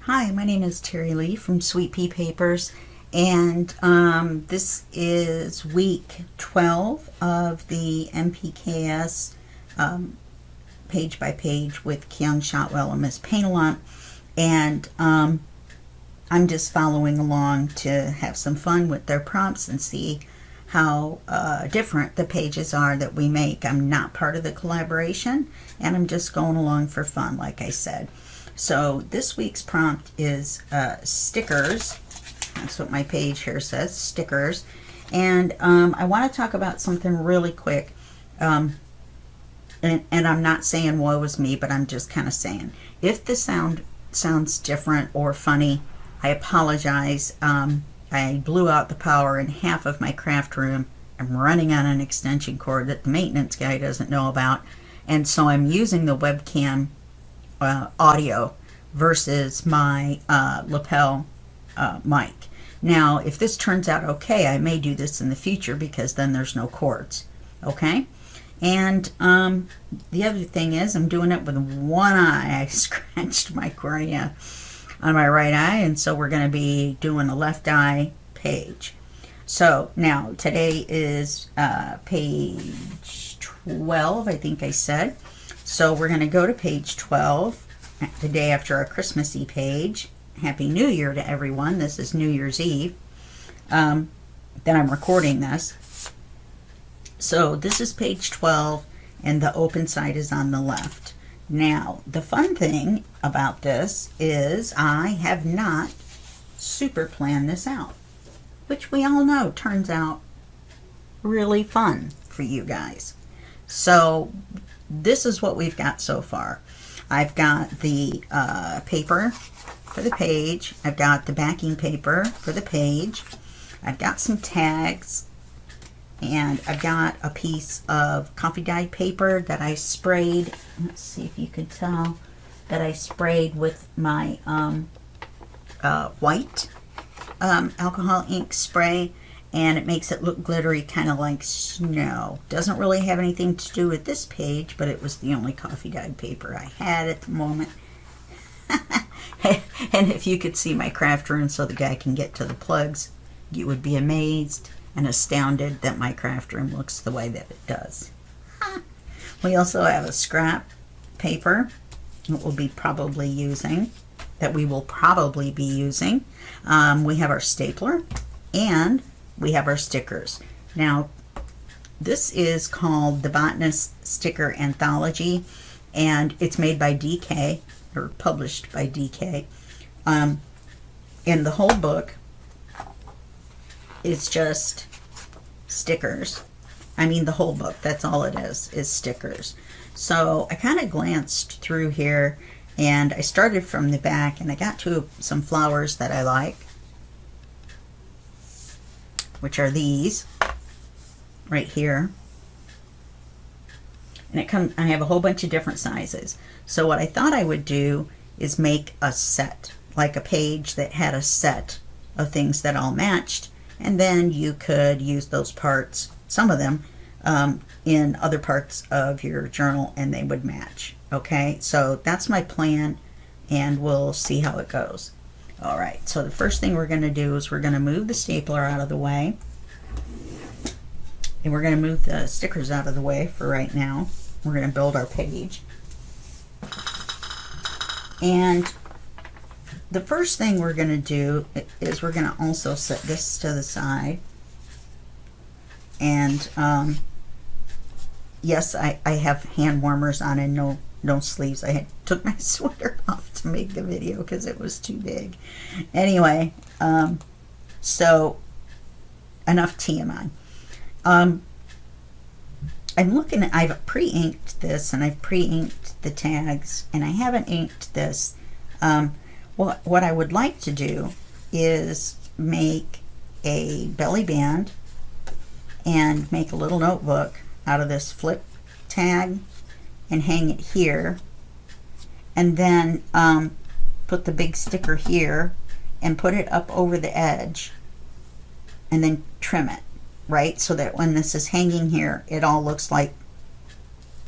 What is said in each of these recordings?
Hi, my name is Terry Lee from Sweet Pea Papers, and this is week 12 of the MPKS page by page with Kyung Shotwell and Miss Paintalot, and I'm just following along to have some fun with their prompts and see how different the pages are that we make. I'm not part of the collaboration, and I'm just going along for fun, like I said. So this week's prompt is stickers. That's what my page here says, stickers. And I want to talk about something really quick. And I'm not saying woe is me, but I'm just kind of saying, if the sound sounds different or funny, I apologize. I blew out the power in half of my craft room. I'm running on an extension cord that the maintenance guy doesn't know about. And so I'm using the webcam audio versus my lapel mic. Now, if this turns out okay, I may do this in the future because then there's no cords. Okay? And the other thing is I'm doing it with one eye. I scratched my cornea on my right eye, and so we're going to be doing a left eye page. So now today is page 12, I think I said. So we're going to go to page 12, the day after our Christmassy page. Happy New Year to everyone. This is New Year's Eve. Then I'm recording this. So this is page 12, and the open side is on the left. Now, the fun thing about this is I have not super planned this out, which we all know turns out really fun for you guys. So this is what we've got so far. I've got the paper for the page. I've got the backing paper for the page. I've got some tags. And I've got a piece of coffee dyed paper that I sprayed. Let's see if you can tell that I sprayed with my white alcohol ink spray. And it makes it look glittery, kind of like snow. Doesn't really have anything to do with this page, but it was the only coffee dyed paper I had at the moment. And if you could see my craft room so the guy can get to the plugs, you would be amazed and astounded that my craft room looks the way that it does. We also have a scrap paper that we will probably be using. We have our stapler, and we have our stickers. Now, this is called the Botanist Sticker Anthology, and it's made by DK, or published by DK. And the whole book is just stickers. I mean, the whole book, that's all it is stickers. So I kind of glanced through here, and I started from the back, and I got to some flowers that I like, which are these right here. And I have a whole bunch of different sizes. So what I thought I would do is make a set, like a page that had a set of things that all matched, and then you could use those parts, some of them, in other parts of your journal, and they would match. Okay, so that's my plan, and we'll see how it goes. All right, so the first thing we're going to do is we're going to move the stapler out of the way, and we're going to move the stickers out of the way for right now. We're going to build our page. And the first thing we're going to do is we're going to also set this to the side. And yes, I have hand warmers on and no sleeves. I took my sweater off to make the video because it was too big. Anyway, so enough TMI. I've pre-inked this, and I've pre-inked the tags, and I haven't inked this. What I would like to do is make a belly band and make a little notebook out of this flip tag and hang it here, and then put the big sticker here and put it up over the edge and then trim it, right? So that when this is hanging here, it all looks like,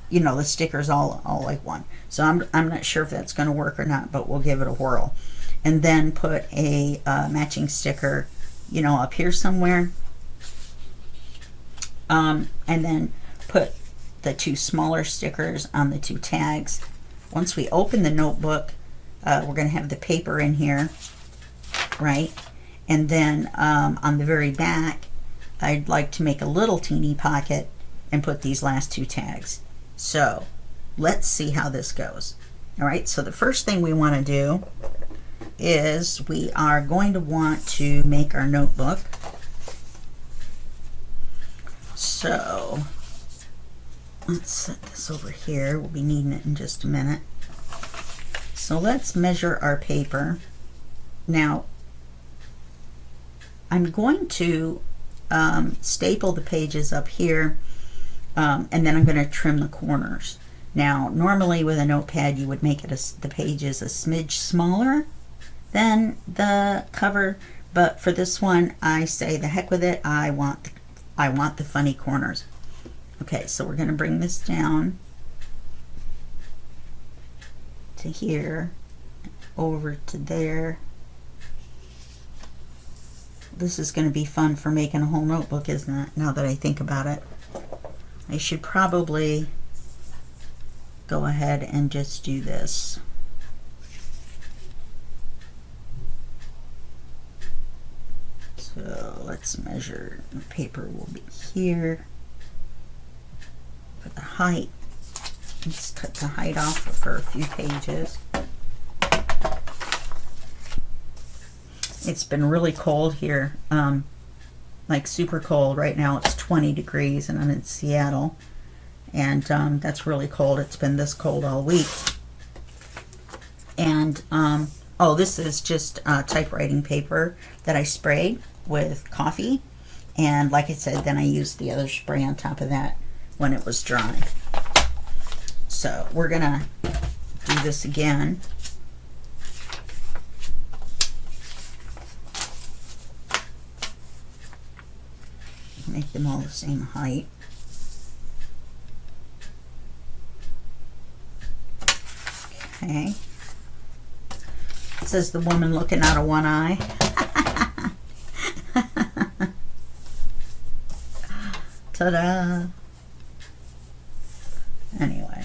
you know, the stickers all like one. So I'm not sure if that's going to work or not, but we'll give it a whirl. and then put a matching sticker, you know, up here somewhere. And then put the 2 smaller stickers on the 2 tags. Once we open the notebook, we're going to have the paper in here, right? And then on the very back, I'd like to make a little teeny pocket and put these last 2 tags. So let's see how this goes. All right, so the first thing we want to do is we are going to want to make our notebook. So let's set this over here. We'll be needing it in just a minute. So let's measure our paper. Now, I'm going to staple the pages up here, and then I'm going to trim the corners. Now, normally with a notepad, you would make it the pages a smidge smaller than the cover, but for this one, I say the heck with it. I want the funny corners. Okay, so we're going to bring this down to here, over to there. This is going to be fun for making a whole notebook, isn't it? Now that I think about it, I should probably go ahead and just do this. So let's measure. The paper will be here for the height. Let's cut the height off for a few pages. It's been really cold here, like super cold. Right now it's 20 degrees and I'm in Seattle, and that's really cold. It's been this cold all week. And oh, this is just typewriting paper that I sprayed with coffee, and like I said, then I used the other spray on top of that when it was dry. So we're gonna do this again. Make them all the same height. Okay. It says the woman looking out of one eye. Ta-da! Anyway.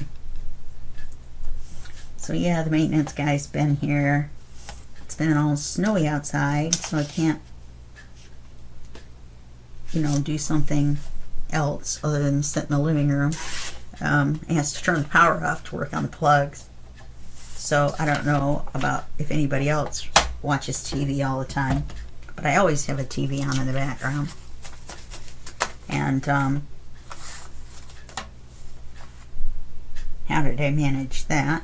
So yeah, the maintenance guy's been here. It's been all snowy outside, so I can't, you know, do something else other than sit in the living room. He has to turn the power off to work on the plugs. So I don't know about if anybody else watches TV all the time, but I always have a TV on in the background. And how did I manage that?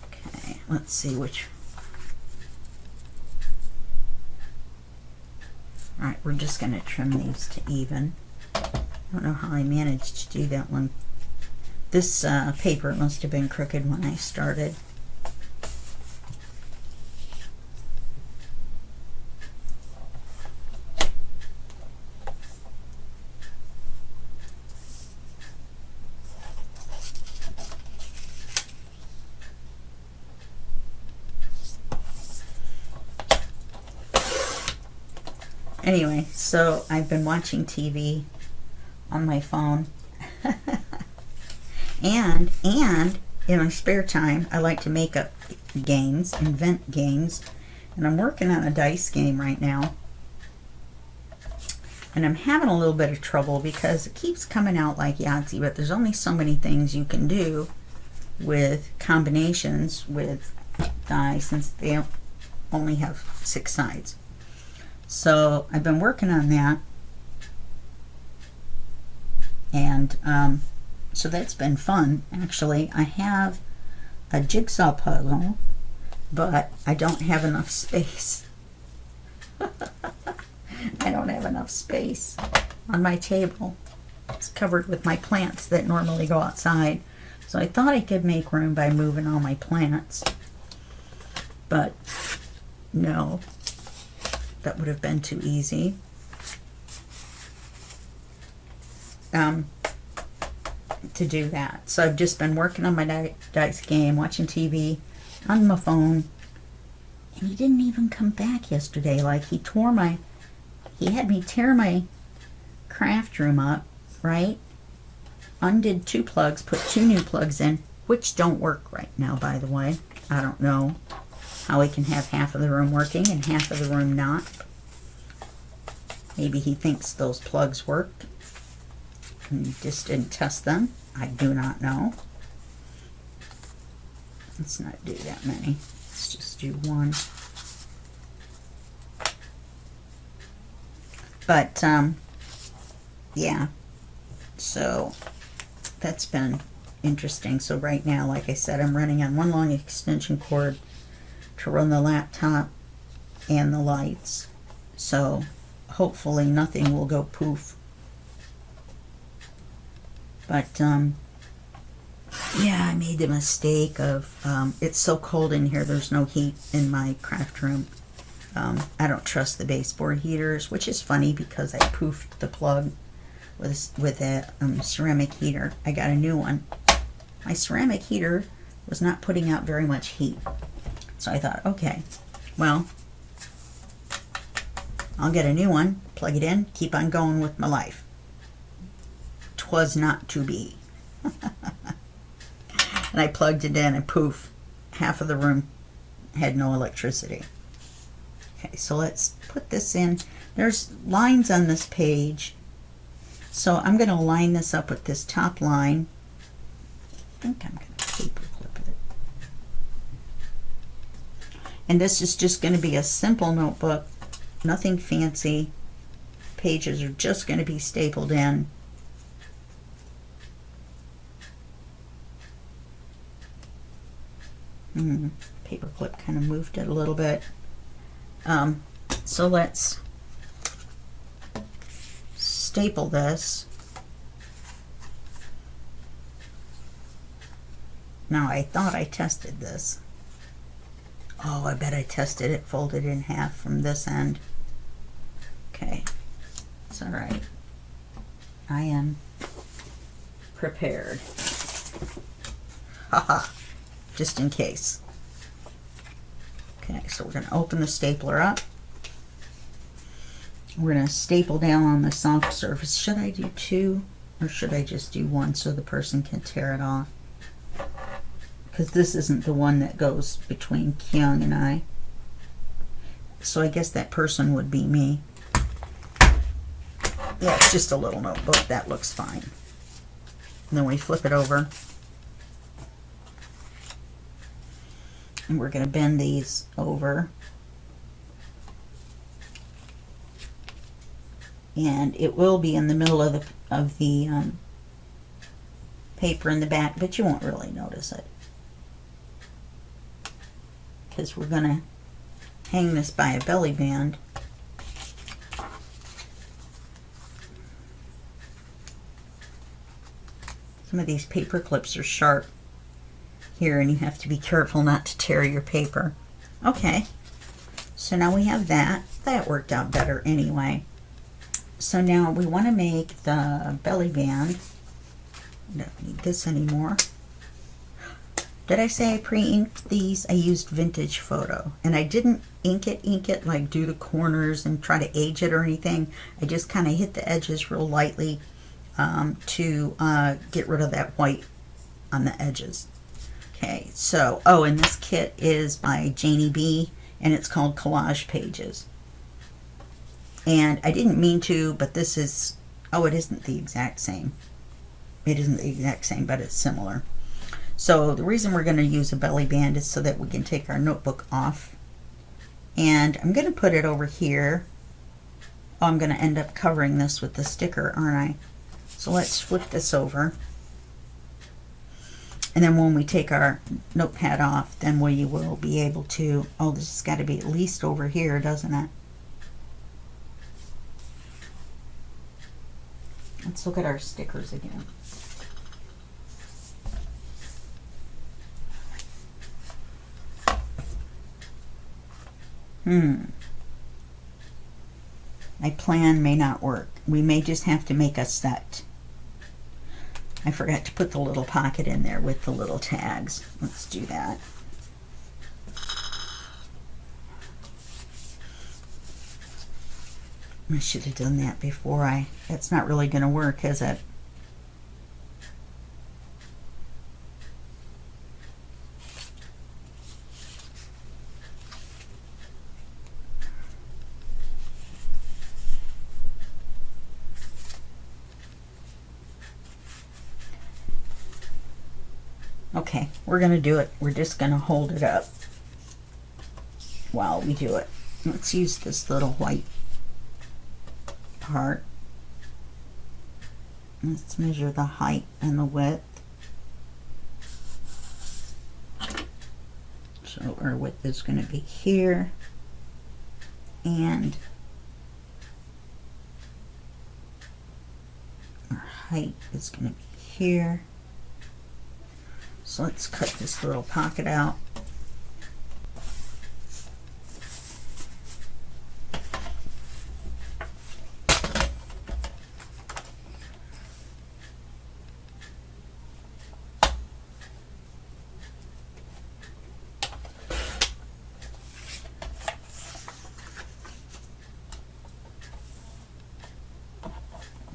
Okay, let's see which. Alright, we're just going to trim these to even. I don't know how I managed to do that one. This paper must have been crooked when I started. Anyway, so I've been watching TV on my phone. and in my spare time, I like to make up games, invent games. And I'm working on a dice game right now. And I'm having a little bit of trouble because it keeps coming out like Yahtzee, but there's only so many things you can do with combinations with dice since they only have 6 sides. So I've been working on that, and so that's been fun. Actually, I have a jigsaw puzzle, but I don't have enough space. I don't have enough space on my table. It's covered with my plants that normally go outside. So I thought I could make room by moving all my plants, but no. That would have been too easy. To do that. So I've just been working on my dice game, watching TV on my phone, And he didn't even come back yesterday. Like, he had me tear my craft room up, right? Undid 2 plugs, put 2 new plugs in, which don't work right now, by the way. I don't know how he can have half of the room working and half of the room not. Maybe he thinks those plugs worked and he just didn't test them. I do not know. Let's not do that many. Let's just do 1. But, yeah. So, that's been interesting. So right now, like I said, I'm running on 1 long extension cord to run the laptop and the lights. So, hopefully nothing will go poof. But, yeah, I made the mistake of, it's so cold in here, there's no heat in my craft room. I don't trust the baseboard heaters, which is funny because I poofed the plug with a ceramic heater. I got a new one. My ceramic heater was not putting out very much heat. So I thought, okay, well, I'll get a new one, plug it in, keep on going with my life. 'Twas not to be. And I plugged it in and poof, half of the room had no electricity. Okay, so let's put this in. There's lines on this page. So I'm going to line this up with this top line. I think I'm going to paper clip it. And this is just going to be a simple notebook, nothing fancy. Pages are just going to be stapled in. Paper clip kind of moved it a little bit. So let's staple this. Now I thought I tested this. Oh, I bet I tested it folded in half from this end. Okay, it's all right. I am prepared. Haha, just in case. Okay, so we're going to open the stapler up. We're going to staple down on the soft surface. Should I do 2 or should I just do 1 so the person can tear it off? Because this isn't the one that goes between Kyung and I. So I guess that person would be me. Yeah, it's just a little notebook. That looks fine. And then we flip it over. And we're going to bend these over. And it will be in the middle of the paper in the back, but you won't really notice it. Because we're going to hang this by a belly band. Some of these paper clips are sharp here, and you have to be careful not to tear your paper. Okay, so now we have that. That worked out better anyway. So now we want to make the belly band. I don't need this anymore. Did I say I pre-inked these? I used Vintage Photo, and I didn't ink it like do the corners and try to age it or anything. I just kind of hit the edges real lightly to get rid of that white on the edges. Okay, so, oh, and this kit is by Janie B, and it's called Collage Pages. And I didn't mean to, but this is, oh, it isn't the exact same. It isn't the exact same, but it's similar. So the reason we're going to use a belly band is so that we can take our notebook off. And I'm going to put it over here. Oh, I'm going to end up covering this with the sticker, aren't I? So let's flip this over. And then when we take our notepad off, then we will be able to, oh, this has got to be at least over here, doesn't it? Let's look at our stickers again. My plan may not work. We may just have to make a set. I forgot to put the little pocket in there with the little tags. Let's do that. I should have done that before that's not really going to work, is it? Okay, we're going to do it. We're just going to hold it up while we do it. Let's use this little white part. Let's measure the height and the width. So our width is going to be here, and our height is going to be here. So let's cut this little pocket out.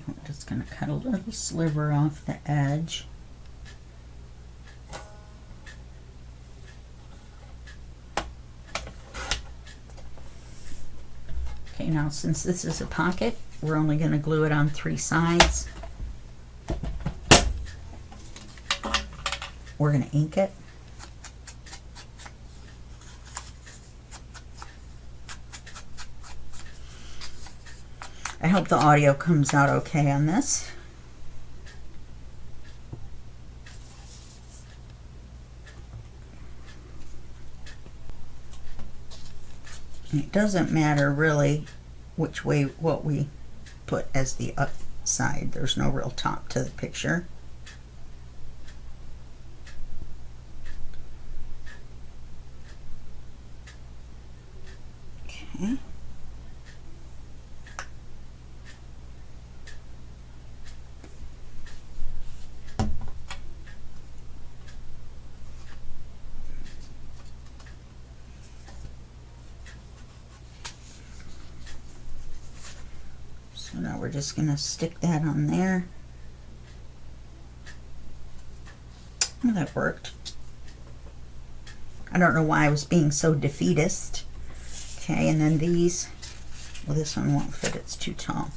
I'm just going to cut a little sliver off the edge. Okay, now since this is a pocket, we're only going to glue it on 3 sides. We're going to ink it. I hope the audio comes out okay on this. It doesn't matter really which way, what we put as the up side. There's no real top to the picture. Okay. So now we're just going to stick that on there. Well, that worked. I don't know why I was being so defeatist. Okay, and then these, well, this one won't fit, it's too tall.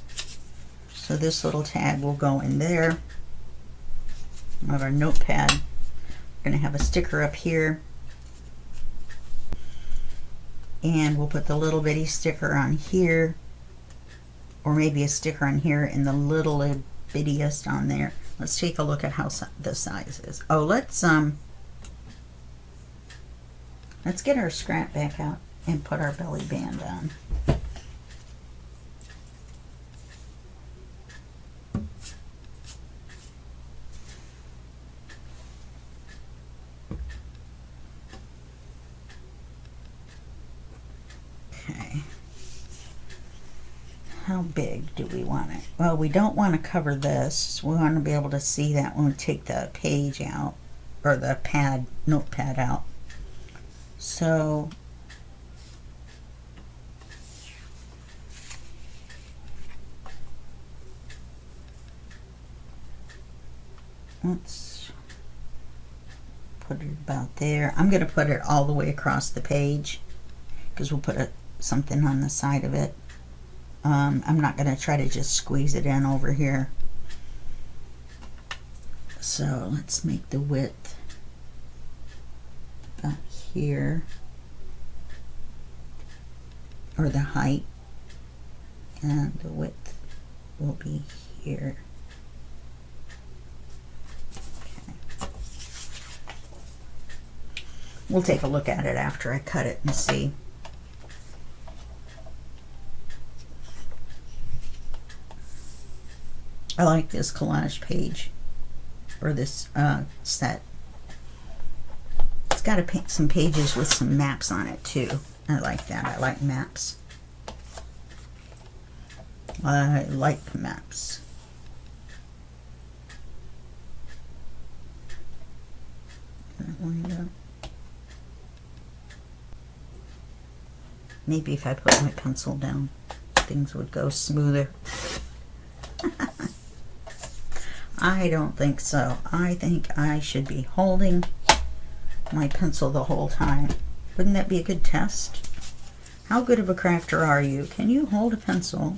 So this little tag will go in there. We'll have our notepad. We're going to have a sticker up here. And we'll put the little bitty sticker on here. Or maybe a sticker on here and the little bittiest on there. Let's take a look at how the size is. Oh, let's get our scrap back out and put our belly band on. Okay. How big do we want it? Well, we don't want to cover this. We want to be able to see that when we take the page out, or the notepad out. So let's put it about there. I'm going to put it all the way across the page because we'll put something on the side of it. I'm not going to try to just squeeze it in over here. So let's make the width about here, or the height, and the width will be here. Okay. We'll take a look at it after I cut it and see. I like this collage page, or this set. It's got some pages with some maps on it too. I like that. I like maps. I like maps. Maybe if I put my pencil down. things would go smoother. I don't think so. I think I should be holding my pencil the whole time. Wouldn't that be a good test? How good of a crafter are you? Can you hold a pencil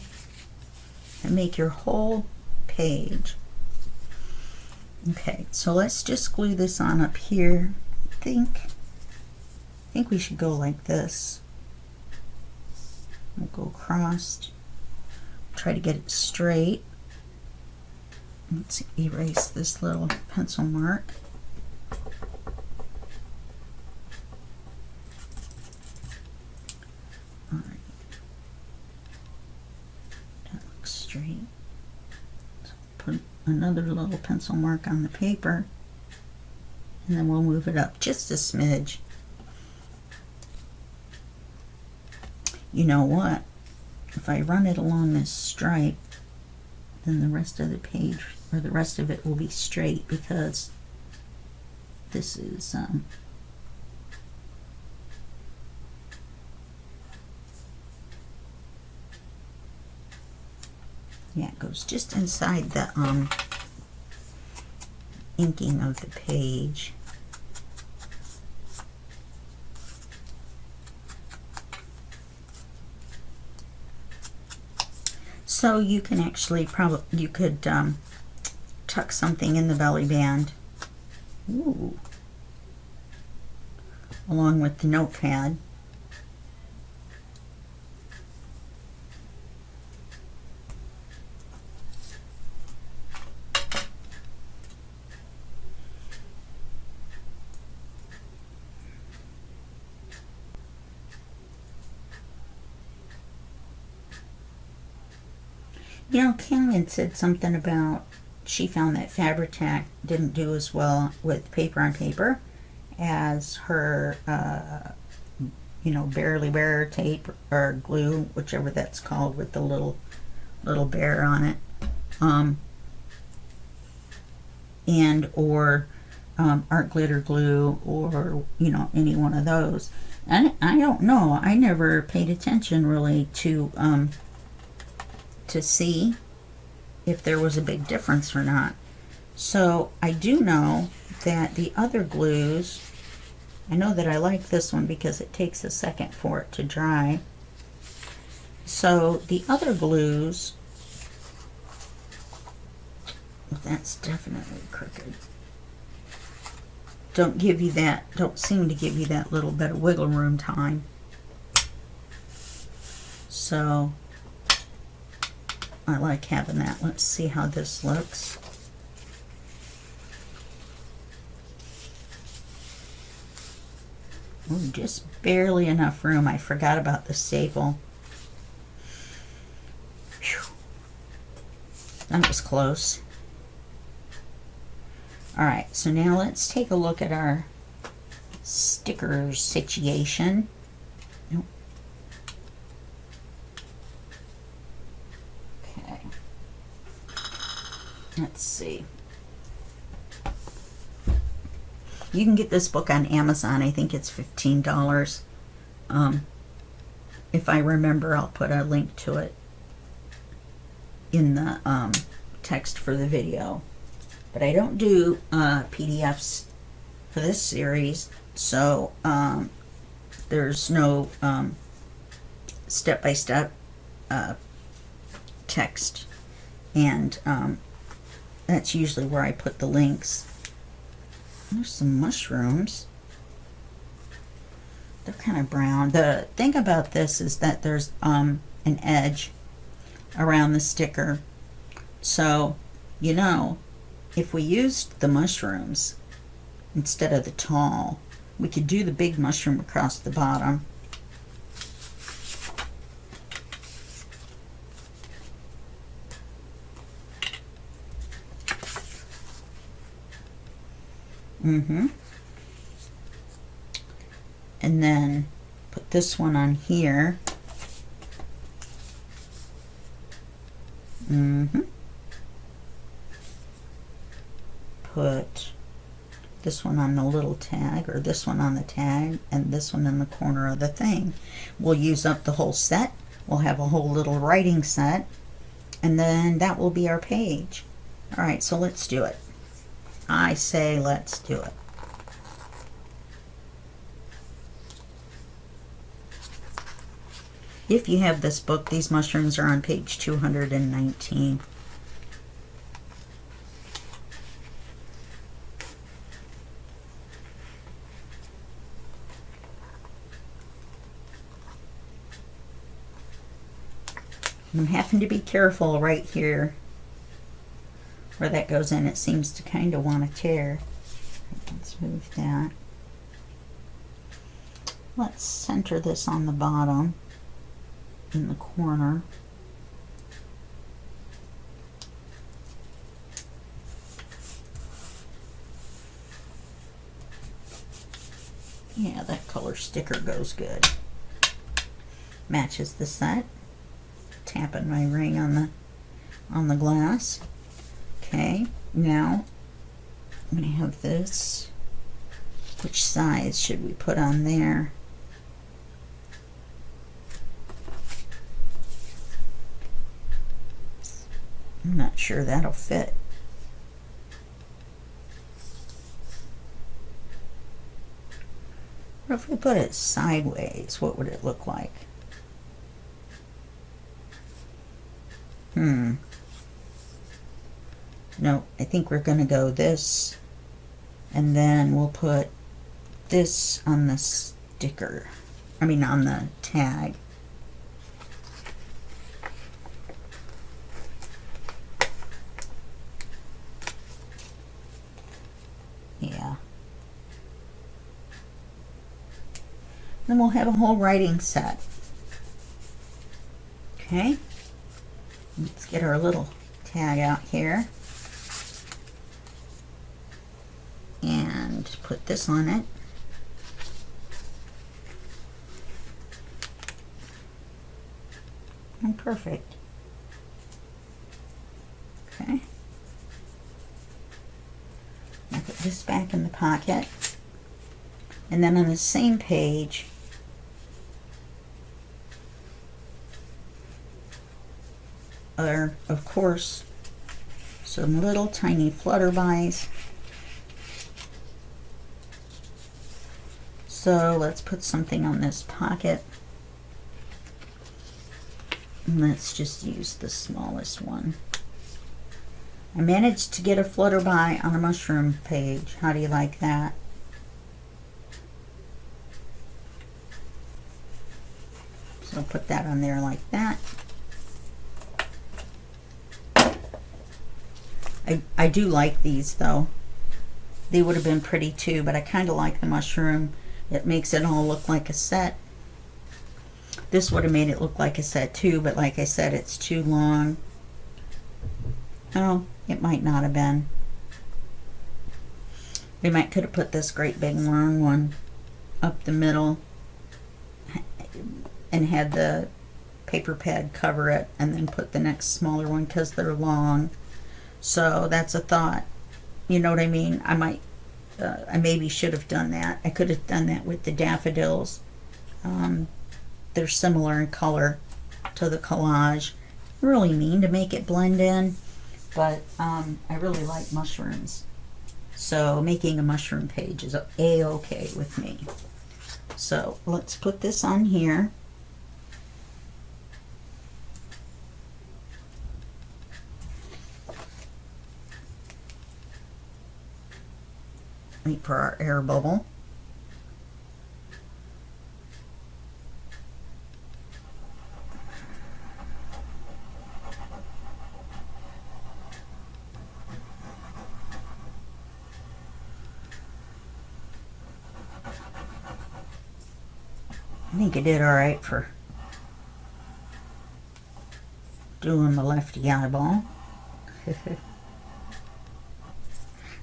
and make your whole page? Okay, so let's just glue this on up here. I think we should go like this. We'll go across. Try to get it straight. Let's erase this little pencil mark. All right. That looks straight. So put another little pencil mark on the paper, and then we'll move it up just a smidge. You know what? If I run it along this stripe, then the rest of the page, or the rest of it, will be straight, because this is yeah, it goes just inside the inking of the page. So you can actually you could tuck something in the belly band. Ooh. Along with the notepad. You know, Kyung had said something about she found that Fabri-Tac didn't do as well with paper on paper as her, you know, barely wear tape or glue, whichever that's called, with the little bear on it, and or art glitter glue, or you know, any one of those. And I don't know. I never paid attention really to see if there was a big difference or not. So I do know that the other glues, I know that I like this one because it takes a second for it to dry. So the other glues, well, that's definitely crooked, don't seem to give you that little bit of wiggle room time. So I like having that. Let's see how this looks. Ooh, just barely enough room. I forgot about the staple. Whew. That was close. Alright, so now let's take a look at our stickers situation. Nope. Let's see. You can get this book on Amazon. I think it's $15. If I remember, I'll put a link to it in the text for the video. But I don't do PDFs for this series, so there's no step-by-step text, and that's usually where I put the links. There's some mushrooms. They're kind of brown. The thing about this is that there's an edge around the sticker. So, you know, if we used the mushrooms instead of the tall, we could do the big mushroom across the bottom. And then put this one on here. Put this one on the little tag, or this one on the tag, and this one in the corner of the thing. We'll use up the whole set We'll have a whole little writing set, and then that will be our page. All right, so let's do it. I say let's do it. If you have this book, these mushrooms are on page 219. I'm having to be careful right here where that goes in. It seems to kind of want to tear. Let's move that. Let's center this on the bottom in the corner. Yeah, that color sticker goes good. Matches the set. Tapping my ring on the glass. Okay, now I'm going to have this. Which size should we put on there? I'm not sure that'll fit. What if we put it sideways? What would it look like? No, I think we're going to go this, and then we'll put this on the sticker. I mean, on the tag. Yeah. Then we'll have a whole writing set. Okay. Let's get our little tag out here. And put this on it. And perfect. Okay. Now put this back in the pocket. And then on the same page, are, of course, some little tiny flutterbys. So let's put something on this pocket. And let's just use the smallest one. I managed to get a flutterby on a mushroom page. How do you like that? So put that on there like that. I do like these though. They would have been pretty too, but I kind of like the mushroom. It makes it all look like a set. This would have made it look like a set too, but like I said, it's too long. Oh, it might not have been. We might could have put this great big long one up the middle and had the paper pad cover it, and then put the next smaller one because they're long. So that's a thought. You know what I mean? I maybe should have done that. I could have done that with the daffodils. They're similar in color to the collage. Really mean to make it blend in, but I really like mushrooms. So making a mushroom page is a-okay with me. So let's put this on here. Wait for our air bubble. I think I did all right for doing the lefty eyeball.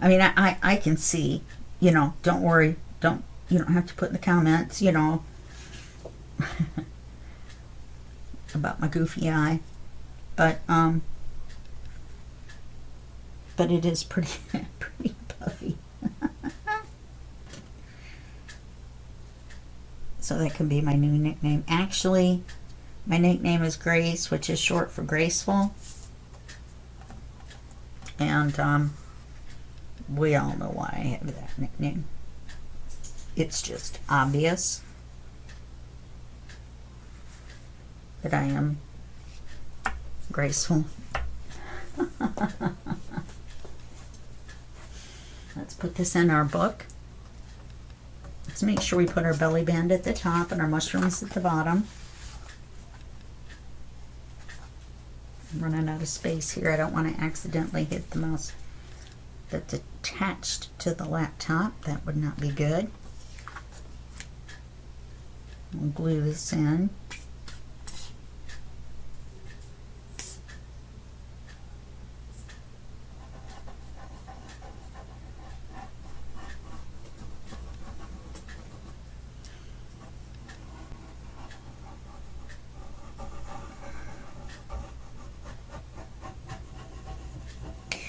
I mean, I can see, you know, don't worry, you don't have to put in the comments, you know, about my goofy eye, but it is pretty pretty puffy. So that can be my new nickname. Actually, My nickname is Grace, which is short for graceful. And we all know why I have that nickname. It's just obvious that I am graceful. Let's put this in our book. Let's make sure we put our belly band at the top and our mushrooms at the bottom. I'm running out of space here. I don't want to accidentally hit the mouse that's attached to the laptop. That would not be good. We'll glue this in.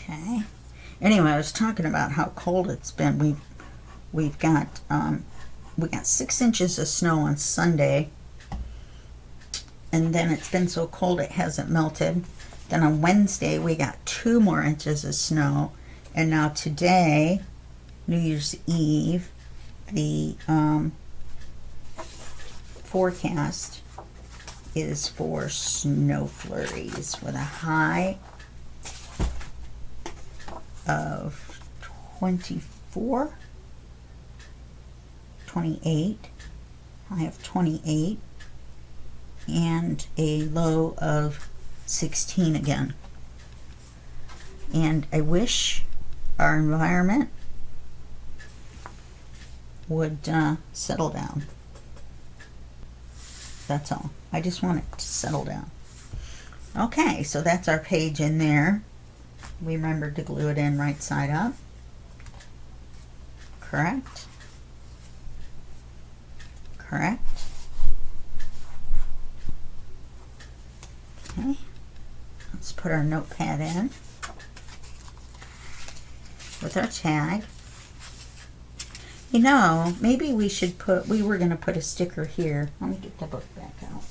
Okay. Anyway, I was talking about how cold it's been. We got 6 inches of snow on Sunday, and then it's been so cold it hasn't melted. Then on Wednesday we got 2 more inches of snow, and now today, New Year's Eve, the forecast is for snow flurries with a high of 24, 28, I have 28, and a low of 16 again. And I wish our environment would settle down. That's all. I just want it to settle down. Okay, so that's our page in there. We remembered to glue it in right side up. Correct. Correct. Okay. Let's put our notepad in with our tag. You know, maybe we should put, we were going to put a sticker here. Let me get the book back out.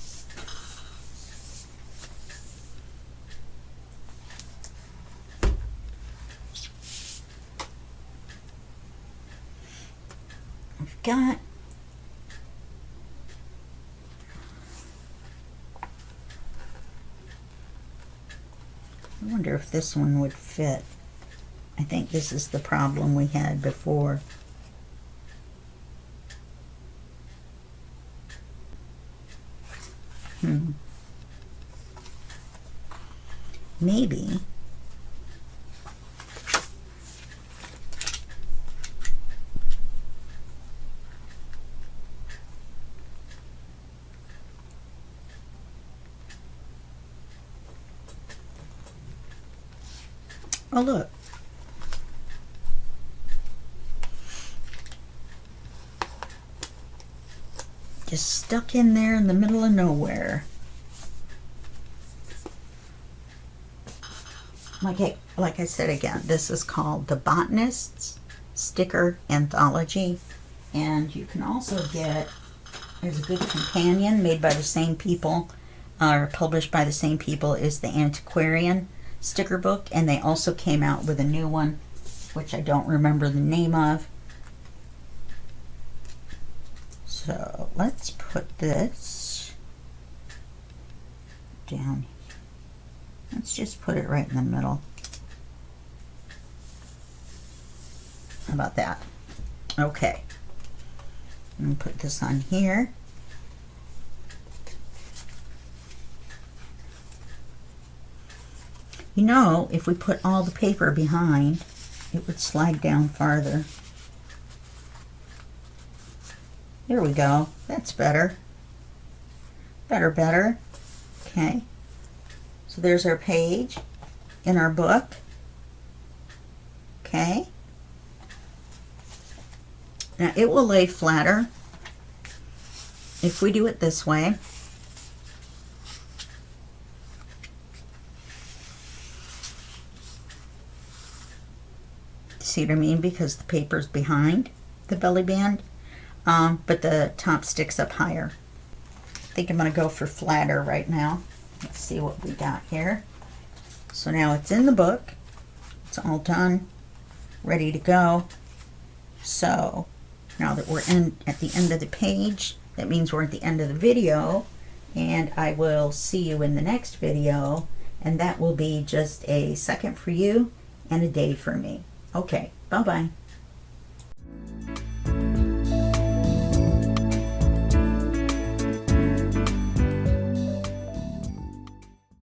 I've got I wonder if this one would fit. I think this is the problem we had before. Maybe oh, look. Just stuck in there in the middle of nowhere. Like I said again, this is called the Botanist's Sticker Anthology. And you can also get, there's a good companion made by the same people, or published by the same people, is the Antiquarian sticker book, and they also came out with a new one which I don't remember the name of. So let's put this down. Let's just put it right in the middle. How about that? Okay, I'm gonna put this on here. You know, if we put all the paper behind, it would slide down farther. There we go. That's better. Better. Okay. So there's our page in our book. Okay. Now it will lay flatter if we do it this way. See what I mean? Because the paper's behind the belly band, but the top sticks up higher. think I'm going to go for flatter right now. Let's see what we got here. So now it's in the book. It's all done, ready to go. So now that we're at the end of the page, that means we're at the end of the video, and I will see you in the next video, and that will be just a second for you and a day for me. Okay, bye-bye.